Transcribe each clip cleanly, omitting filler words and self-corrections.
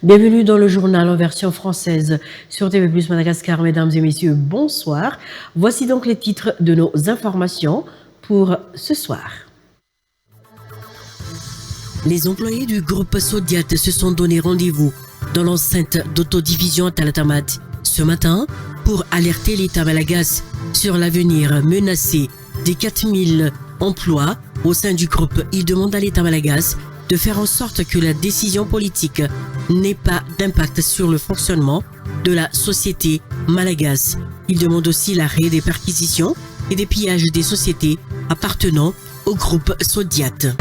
Bienvenue dans le journal en version française sur TV Plus Madagascar. Mesdames et messieurs, bonsoir. Voici donc les titres de nos informations pour ce soir. Les employés du groupe Sodiat se sont donné rendez-vous dans l'enceinte d'autodivision Talatamat ce matin pour alerter l'État malagasy sur l'avenir menacé des 4000 emplois au sein du groupe. Ils demandent à l'État malagasy de faire en sorte que la décision politique n'ait pas d'impact sur le fonctionnement de la société malagasy. Ils demandent aussi l'arrêt des perquisitions et des pillages des sociétés appartenant au groupe Sodiat.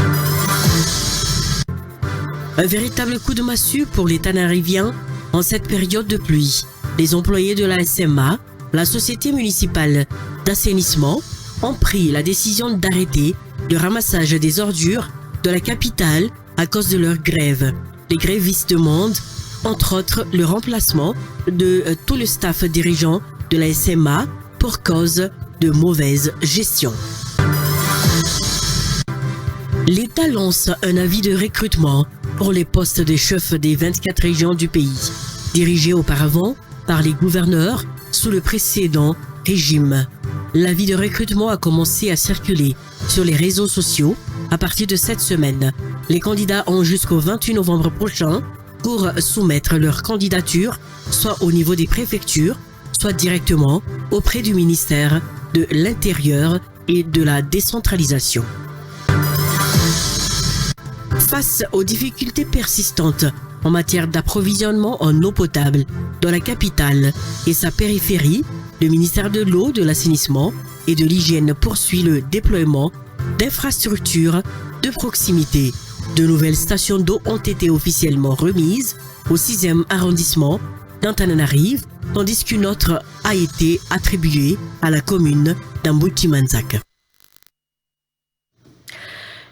Un véritable coup de massue pour les Tanariviens en cette période de pluie. Les employés de la SMA, la société municipale d'assainissement, ont pris la décision d'arrêter le ramassage des ordures de la capitale à cause de leur grève. Les grévistes demandent, entre autres, le remplacement de tout le staff dirigeant de la SMA pour cause de mauvaise gestion. L'État lance un avis de recrutement pour les postes de chefs des 24 régions du pays, dirigés auparavant par les gouverneurs sous le précédent régime. L'avis de recrutement a commencé à circuler sur les réseaux sociaux à partir de cette semaine. Les candidats ont jusqu'au 28 novembre prochain pour soumettre leur candidature, soit au niveau des préfectures, soit directement auprès du ministère de l'Intérieur et de la décentralisation. Face aux difficultés persistantes en matière d'approvisionnement en eau potable dans la capitale et sa périphérie, le ministère de l'eau, de l'assainissement et de l'hygiène poursuit le déploiement d'infrastructures de proximité. De nouvelles stations d'eau ont été officiellement remises au 6e arrondissement d'Antananarive, tandis qu'une autre a été attribuée à la commune d'Ambutimanzak.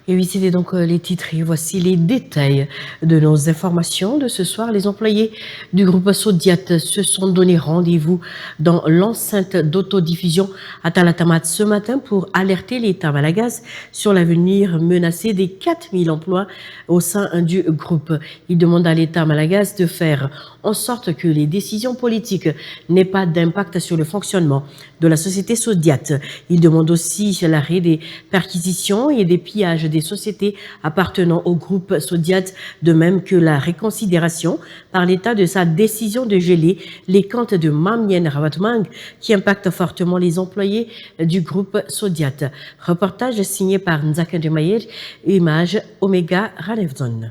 Et oui, c'était donc les titres et voici les détails de nos informations de ce soir. Les employés du groupe Sodiat se sont donné rendez-vous dans l'enceinte d'autodiffusion à Talatamat ce matin pour alerter l'État malagasy sur l'avenir menacé des 4000 emplois au sein du groupe. Ils demandent à l'État malagasy de faire en sorte que les décisions politiques n'aient pas d'impact sur le fonctionnement de la société Sodiat. Ils demandent aussi l'arrêt des perquisitions et des pillages des sociétés appartenant au groupe Sodiat, de même que la réconsidération par l'État de sa décision de geler les comptes de Mamnien Ravatmang qui impacte fortement les employés du groupe Sodiat. Reportage signé par Nzaka Demayer, image Omega Ranevzon.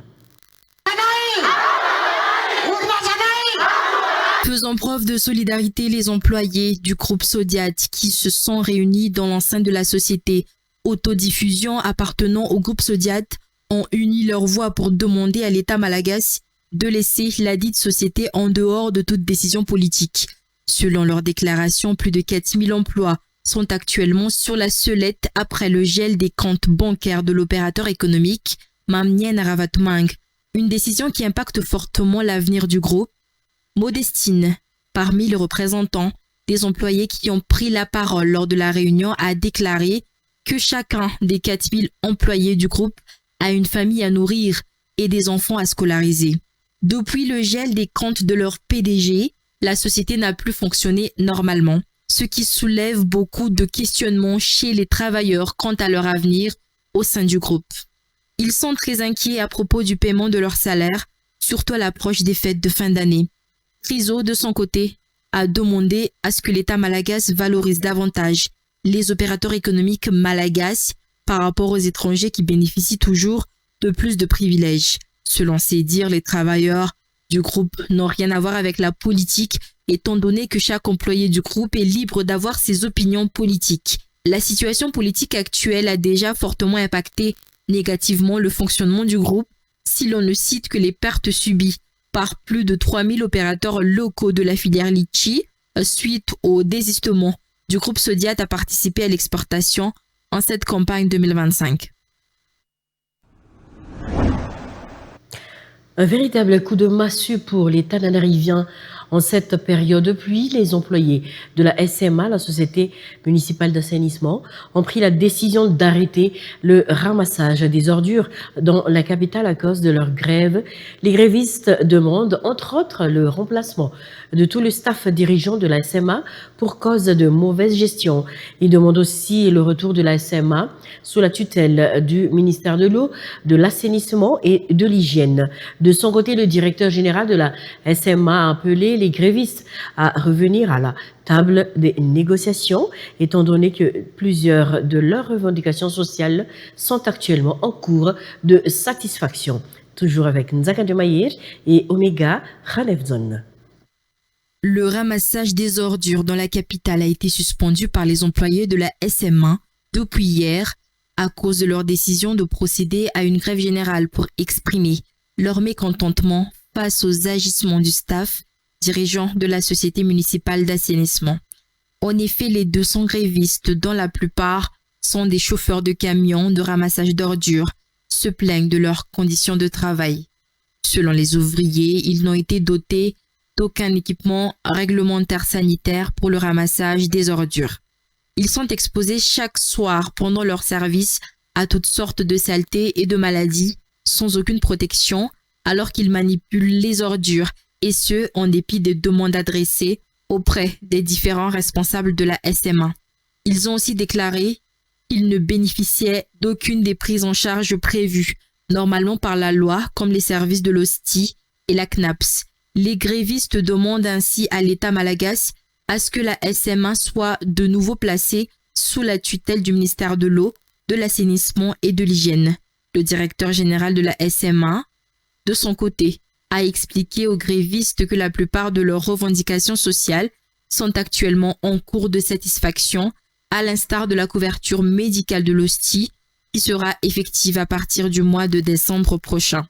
Faisant preuve de solidarité, les employés du groupe Sodiat qui se sont réunis dans l'enceinte de la société autodiffusion appartenant au groupe Sodiat ont uni leur voix pour demander à l'État malagasy de laisser la dite société en dehors de toute décision politique. Selon leur déclaration, plus de 4000 emplois sont actuellement sur la sellette après le gel des comptes bancaires de l'opérateur économique Mamnien Ravatmang, une décision qui impacte fortement l'avenir du groupe. Modestine, parmi les représentants des employés qui ont pris la parole lors de la réunion, a déclaré que chacun des 4000 employés du groupe a une famille à nourrir et des enfants à scolariser. Depuis le gel des comptes de leur PDG, la société n'a plus fonctionné normalement, ce qui soulève beaucoup de questionnements chez les travailleurs quant à leur avenir au sein du groupe. Ils sont très inquiets à propos du paiement de leur salaire, surtout à l'approche des fêtes de fin d'année. Triso, de son côté, a demandé à ce que l'État malagasy valorise davantage les opérateurs économiques malagasy par rapport aux étrangers qui bénéficient toujours de plus de privilèges. Selon ses dires, les travailleurs du groupe n'ont rien à voir avec la politique, étant donné que chaque employé du groupe est libre d'avoir ses opinions politiques. La situation politique actuelle a déjà fortement impacté négativement le fonctionnement du groupe, si l'on ne cite que les pertes subies par plus de 3000 opérateurs locaux de la filière litchi suite au désistement du groupe Sodiat à participer à l'exportation en cette campagne 2025. Un véritable coup de massue pour les Tananariviens En cette période de pluie, les employés de la SMA, la Société municipale d'assainissement, ont pris la décision d'arrêter le ramassage des ordures dans la capitale à cause de leur grève. Les grévistes demandent entre autres le remplacement de tout le staff dirigeant de la SMA pour cause de mauvaise gestion. Ils demandent aussi le retour de la SMA sous la tutelle du ministère de l'eau, de l'assainissement et de l'hygiène. De son côté, le directeur général de la SMA a appelé les grévistes à revenir à la table des négociations, étant donné que plusieurs de leurs revendications sociales sont actuellement en cours de satisfaction. Toujours avec Nzaka Demayer et Omega Khanevzon. Le ramassage des ordures dans la capitale a été suspendu par les employés de la SMA depuis hier à cause de leur décision de procéder à une grève générale pour exprimer leur mécontentement face aux agissements du staff dirigeant de la Société municipale d'assainissement. En effet, les 200 grévistes, dont la plupart sont des chauffeurs de camions de ramassage d'ordures, se plaignent de leurs conditions de travail. Selon les ouvriers, ils n'ont été dotés d'aucun équipement réglementaire sanitaire pour le ramassage des ordures. Ils sont exposés chaque soir pendant leur service à toutes sortes de saletés et de maladies sans aucune protection alors qu'ils manipulent les ordures et ce en dépit des demandes adressées auprès des différents responsables de la SMA. Ils ont aussi déclaré qu'ils ne bénéficiaient d'aucune des prises en charge prévues normalement par la loi comme les services de l'hostie et la CNAPS. Les grévistes demandent ainsi à l'État malagasy à ce que la SMA soit de nouveau placée sous la tutelle du ministère de l'eau, de l'assainissement et de l'hygiène. Le directeur général de la SMA, de son côté, a expliqué aux grévistes que la plupart de leurs revendications sociales sont actuellement en cours de satisfaction, à l'instar de la couverture médicale de l'hostie, qui sera effective à partir du mois de décembre prochain.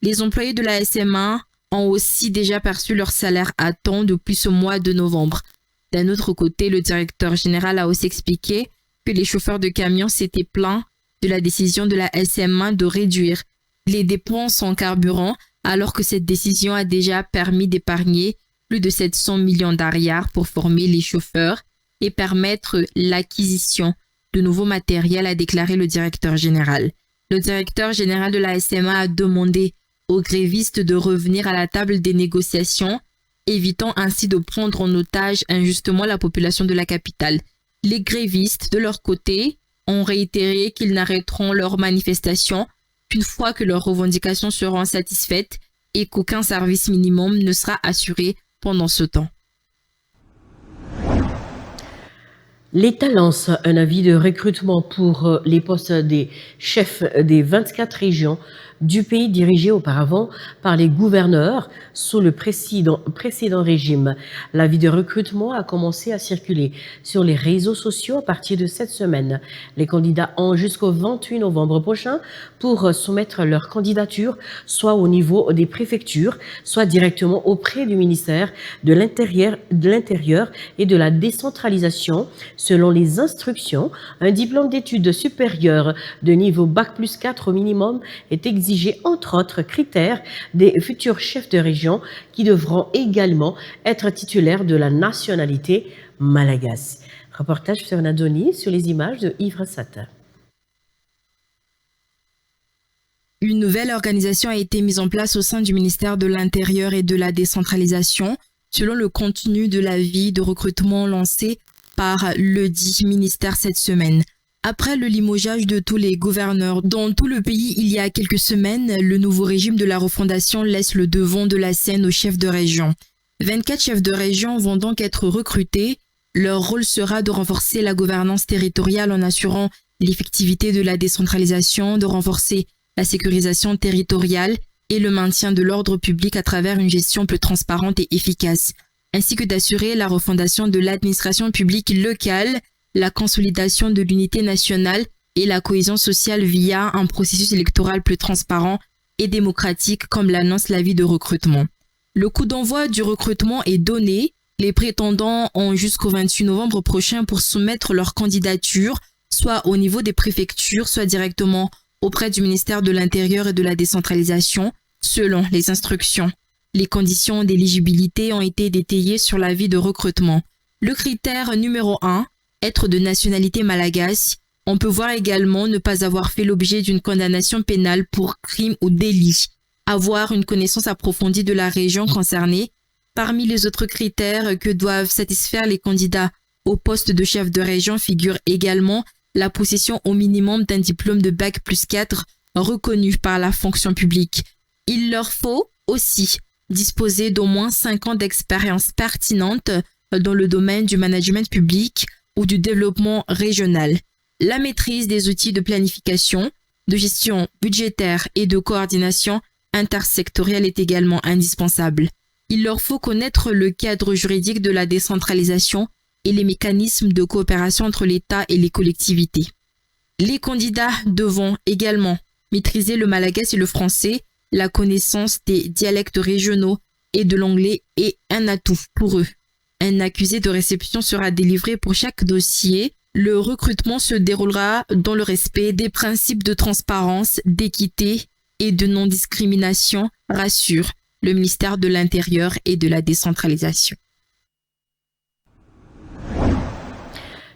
Les employés de la SMA ont aussi déjà perçu leur salaire à temps depuis ce mois de novembre. D'un autre côté, le directeur général a aussi expliqué que les chauffeurs de camions s'étaient plaints de la décision de la SMA de réduire les dépenses en carburant, alors que cette décision a déjà permis d'épargner plus de 700 millions d'ariars pour former les chauffeurs et permettre l'acquisition de nouveaux matériels, a déclaré le directeur général. Le directeur général de la SMA a demandé aux grévistes de revenir à la table des négociations, évitant ainsi de prendre en otage injustement la population de la capitale. Les grévistes, de leur côté, ont réitéré qu'ils n'arrêteront leur manifestation qu'une fois que leurs revendications seront satisfaites et qu'aucun service minimum ne sera assuré pendant ce temps. L'État lance un avis de recrutement pour les postes des chefs des 24 régions du pays dirigées auparavant par les gouverneurs sous le précédent régime. L'avis de recrutement a commencé à circuler sur les réseaux sociaux à partir de cette semaine. Les candidats ont jusqu'au 28 novembre prochain pour soumettre leur candidature, soit au niveau des préfectures, soit directement auprès du ministère de l'Intérieur et de la décentralisation. Selon les instructions, un diplôme d'études supérieures de niveau Bac+4 au minimum est exigé, entre autres critères, des futurs chefs de région qui devront également être titulaires de la nationalité malagasy. Reportage Fernandoni sur les images de Yves Rassata. Une nouvelle organisation a été mise en place au sein du ministère de l'Intérieur et de la décentralisation, selon le contenu de l'avis de recrutement lancé par le dit ministère cette semaine. Après le limogeage de tous les gouverneurs dans tout le pays il y a quelques semaines, le nouveau régime de la refondation laisse le devant de la scène aux chefs de région. 24 chefs de région vont donc être recrutés. Leur rôle sera de renforcer la gouvernance territoriale en assurant l'effectivité de la décentralisation, de renforcer la sécurisation territoriale et le maintien de l'ordre public à travers une gestion plus transparente et efficace, ainsi que d'assurer la refondation de l'administration publique locale, la consolidation de l'unité nationale et la cohésion sociale via un processus électoral plus transparent et démocratique, comme l'annonce l'avis de recrutement. Le coup d'envoi du recrutement est donné. Les prétendants ont jusqu'au 28 novembre prochain pour soumettre leur candidature, soit au niveau des préfectures, soit directement auprès du ministère de l'Intérieur et de la décentralisation, selon les instructions Les conditions d'éligibilité ont été détaillées sur l'avis de recrutement. Le critère numéro 1, être de nationalité malagasy. On peut voir également ne pas avoir fait l'objet d'une condamnation pénale pour crime ou délit. Avoir une connaissance approfondie de la région concernée. Parmi les autres critères que doivent satisfaire les candidats au poste de chef de région figure également la possession au minimum d'un diplôme de Bac plus 4 reconnu par la fonction publique. Il leur faut aussi disposer d'au moins 5 ans d'expérience pertinente dans le domaine du management public ou du développement régional. La maîtrise des outils de planification, de gestion budgétaire et de coordination intersectorielle est également indispensable. Il leur faut connaître le cadre juridique de la décentralisation et les mécanismes de coopération entre l'État et les collectivités. Les candidats devront également maîtriser le malagasy et le français. La connaissance des dialectes régionaux et de l'anglais est un atout pour eux. Un accusé de réception sera délivré pour chaque dossier. Le recrutement se déroulera dans le respect des principes de transparence, d'équité et de non-discrimination, rassure le ministère de l'Intérieur et de la décentralisation.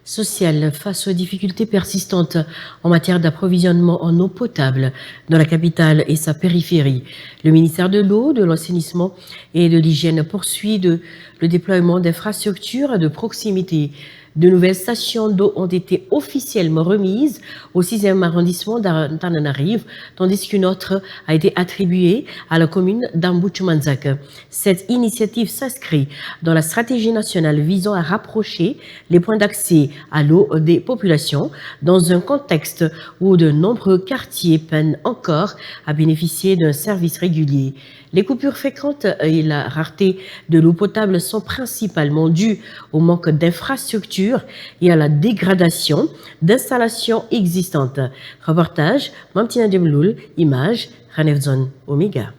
Social face aux difficultés persistantes en matière d'approvisionnement en eau potable dans la capitale et sa périphérie. Le ministère de l'eau, de l'assainissement et de l'hygiène poursuit le déploiement d'infrastructures de proximité. De nouvelles stations d'eau ont été officiellement remises au 6e arrondissement d'Antananarive, tandis qu'une autre a été attribuée à la commune d'Amboutchoumanzak. Cette initiative s'inscrit dans la stratégie nationale visant à rapprocher les points d'accès à l'eau des populations dans un contexte où de nombreux quartiers peinent encore à bénéficier d'un service régulier. Les coupures fréquentes et la rareté de l'eau potable sont principalement dues au manque d'infrastructures et à la dégradation d'installations existantes. Reportage, Mamtina Demloul, image, Ranevzon Omega.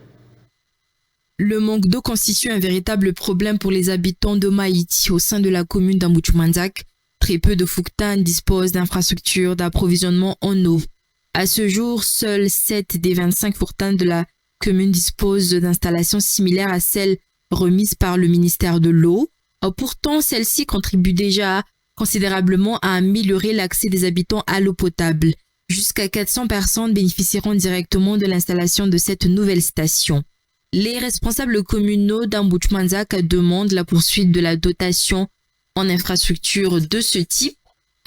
Le manque d'eau constitue un véritable problème pour les habitants de Maïti au sein de la commune d'Amboutchoumanzak. Très peu de Fouktan disposent d'infrastructures d'approvisionnement en eau. À ce jour, seuls 7 des 25 Fouktan de la commune disposent d'installations similaires à celles remises par le ministère de l'eau. Pourtant, celles-ci contribuent déjà considérablement à améliorer l'accès des habitants à l'eau potable. Jusqu'à 400 personnes bénéficieront directement de l'installation de cette nouvelle station. Les responsables communaux d'Amboutchoumanzak demandent la poursuite de la dotation en infrastructures de ce type.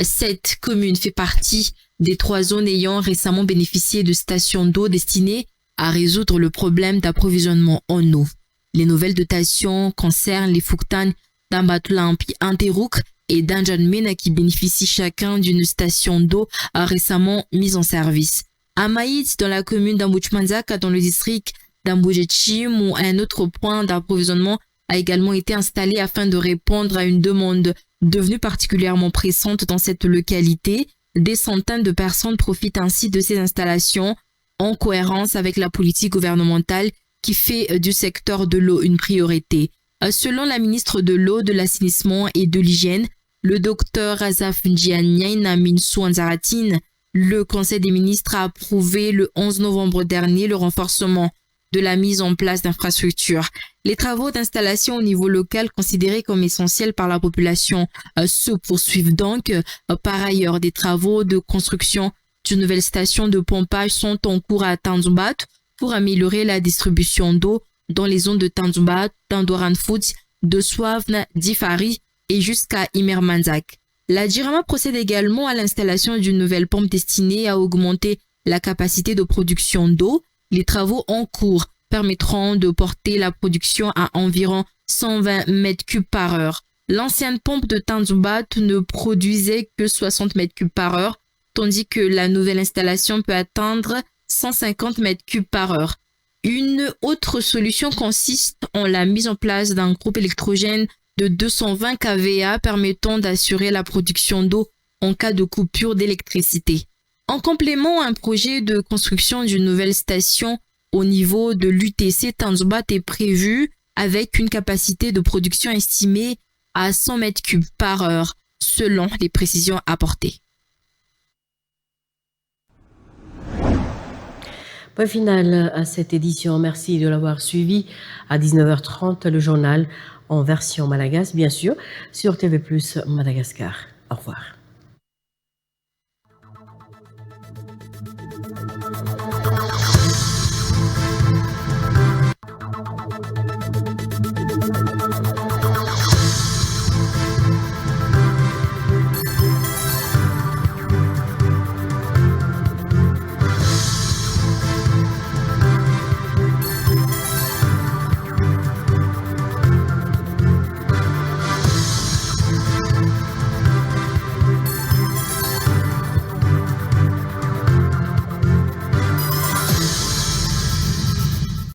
Cette commune fait partie des 3 zones ayant récemment bénéficié de stations d'eau destinées à résoudre le problème d'approvisionnement en eau. Les nouvelles dotations concernent les Fouktan d'Ambatlampi Anterouk et d'Anjanmena qui bénéficient chacun d'une station d'eau récemment mise en service. À Maït, dans la commune d'Amboutchoumanzak, dans le district d'Amboujechim, où un autre point d'approvisionnement a également été installé afin de répondre à une demande devenue particulièrement pressante dans cette localité. Des centaines de personnes profitent ainsi de ces installations en cohérence avec la politique gouvernementale qui fait du secteur de l'eau une priorité. Selon la ministre de l'eau, de l'assainissement et de l'hygiène, le docteur Azaf Ndjianiaïna Souanzaratine, le Conseil des ministres a approuvé le 11 novembre dernier le renforcement de la mise en place d'infrastructures. Les travaux d'installation au niveau local considérés comme essentiels par la population se poursuivent donc. Par ailleurs, des travaux de construction d'une nouvelle station de pompage sont en cours à Tanzumbat pour améliorer la distribution d'eau dans les zones de Tanzumbat, d'Andoranfoot, de Swavna, d'Ifari et jusqu'à Imermanzak. La Jirama procède également à l'installation d'une nouvelle pompe destinée à augmenter la capacité de production d'eau. Les travaux en cours permettront de porter la production à environ 120 mètres cubes par heure. L'ancienne pompe de Tanzumbat ne produisait que 60 mètres cubes par heure, tandis que la nouvelle installation peut atteindre 150 mètres cubes par heure. Une autre solution consiste en la mise en place d'un groupe électrogène de 220 kVA permettant d'assurer la production d'eau en cas de coupure d'électricité. En complément, un projet de construction d'une nouvelle station au niveau de l'UTC Tanzumbat est prévu avec une capacité de production estimée à 100 mètres cubes par heure, selon les précisions apportées. Point final à cette édition. Merci de l'avoir suivi. À 19h30, le journal en version malagasy, bien sûr, sur TV+ Madagascar. Au revoir.